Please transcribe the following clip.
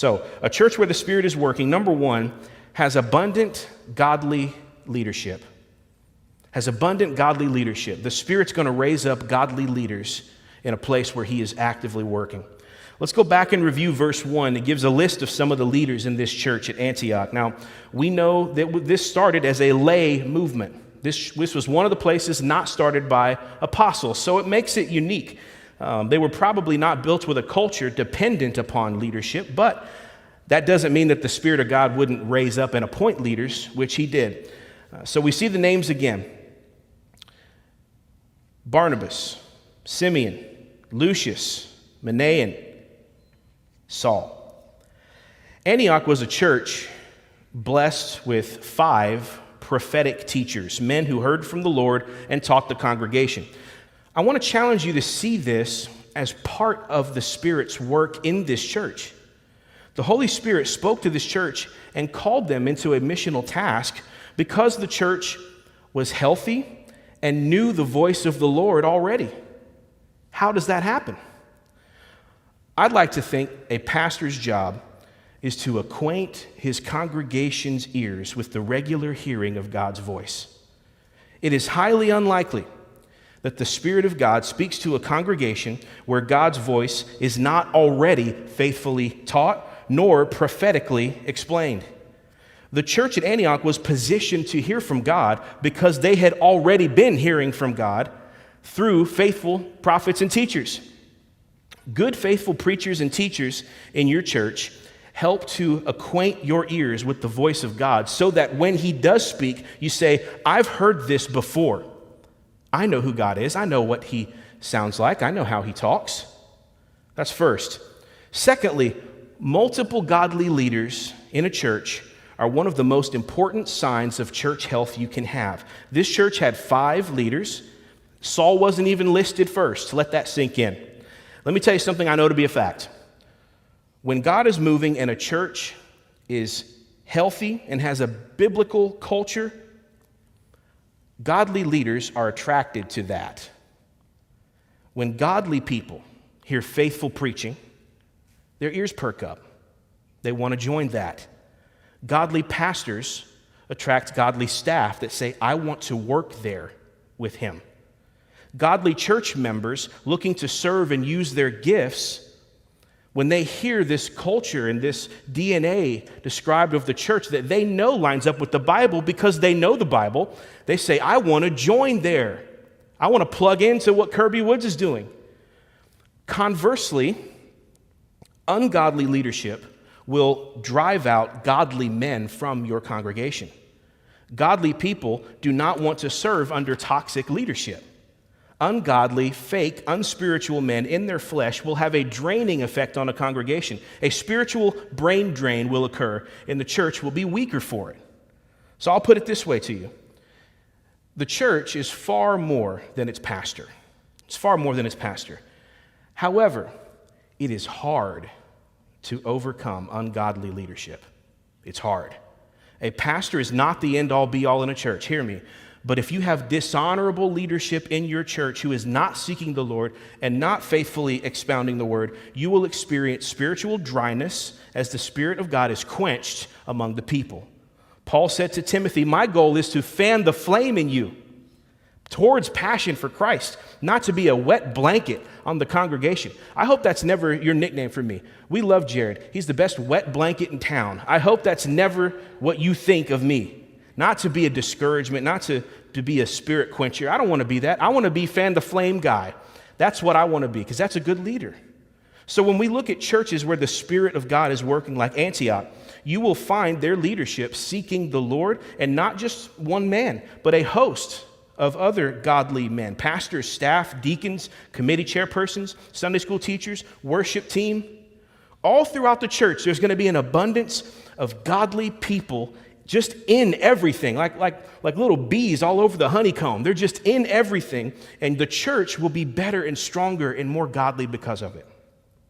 So, a church where the Spirit is working, number one, has abundant godly leadership. Has abundant godly leadership. The Spirit's going to raise up godly leaders in a place where He is actively working. Let's go back and review verse 1. It gives a list of some of the leaders in this church at Antioch. Now, we know that this started as a lay movement. This was one of the places not started by apostles, so it makes it unique. They were probably not built with a culture dependent upon leadership, but that doesn't mean that the Spirit of God wouldn't raise up and appoint leaders, which He did. So we see the names again. Barnabas, Simeon, Lucius, Manaen, Saul. Antioch was a church blessed with 5 prophetic teachers, men who heard from the Lord and taught the congregation. I want to challenge you to see this as part of the Spirit's work in this church. The Holy Spirit spoke to this church and called them into a missional task because the church was healthy and knew the voice of the Lord already. How does that happen? I'd like to think a pastor's job is to acquaint his congregation's ears with the regular hearing of God's voice. It is highly unlikely that the Spirit of God speaks to a congregation where God's voice is not already faithfully taught nor prophetically explained. The church at Antioch was positioned to hear from God because they had already been hearing from God through faithful prophets and teachers. Good, faithful preachers and teachers in your church help to acquaint your ears with the voice of God so that when He does speak, you say, I've heard this before. I know who God is. I know what He sounds like. I know how He talks. That's first. Secondly, multiple godly leaders in a church are one of the most important signs of church health you can have. This church had 5 leaders. Saul wasn't even listed first. Let that sink in. Let me tell you something I know to be a fact. When God is moving and a church is healthy and has a biblical culture, godly leaders are attracted to that. When godly people hear faithful preaching, their ears perk up. They want to join that. Godly pastors attract godly staff that say, I want to work there with him. Godly church members looking to serve and use their gifts, when they hear this culture and this DNA described of the church that they know lines up with the Bible because they know the Bible, they say, I want to join there. I want to plug into what Kirby Woods is doing. Conversely, ungodly leadership will drive out godly men from your congregation. Godly people do not want to serve under toxic leadership. Ungodly, fake, unspiritual men in their flesh will have a draining effect on a congregation. A spiritual brain drain will occur, and the church will be weaker for it. So I'll put it this way to you. The church is far more than its pastor. It's far more than its pastor. However, it is hard to overcome ungodly leadership. It's hard. A pastor is not the end-all, be-all in a church. Hear me. But if you have dishonorable leadership in your church who is not seeking the Lord and not faithfully expounding the word, you will experience spiritual dryness as the Spirit of God is quenched among the people. Paul said to Timothy, my goal is to fan the flame in you towards passion for Christ, not to be a wet blanket on the congregation. I hope that's never your nickname for me. We love Jared. He's the best wet blanket in town. I hope that's never what you think of me. Not to be a discouragement, not to be a spirit quencher. I don't want to be that. I want to be fan the flame guy. That's what I want to be, because that's a good leader. So when we look at churches where the Spirit of God is working like Antioch, you will find their leadership seeking the Lord, and not just one man, but a host of other godly men, pastors, staff, deacons, committee chairpersons, Sunday school teachers, worship team. All throughout the church, there's going to be an abundance of godly people just in everything, like little bees all over the honeycomb. They're just in everything, and the church will be better and stronger and more godly because of it.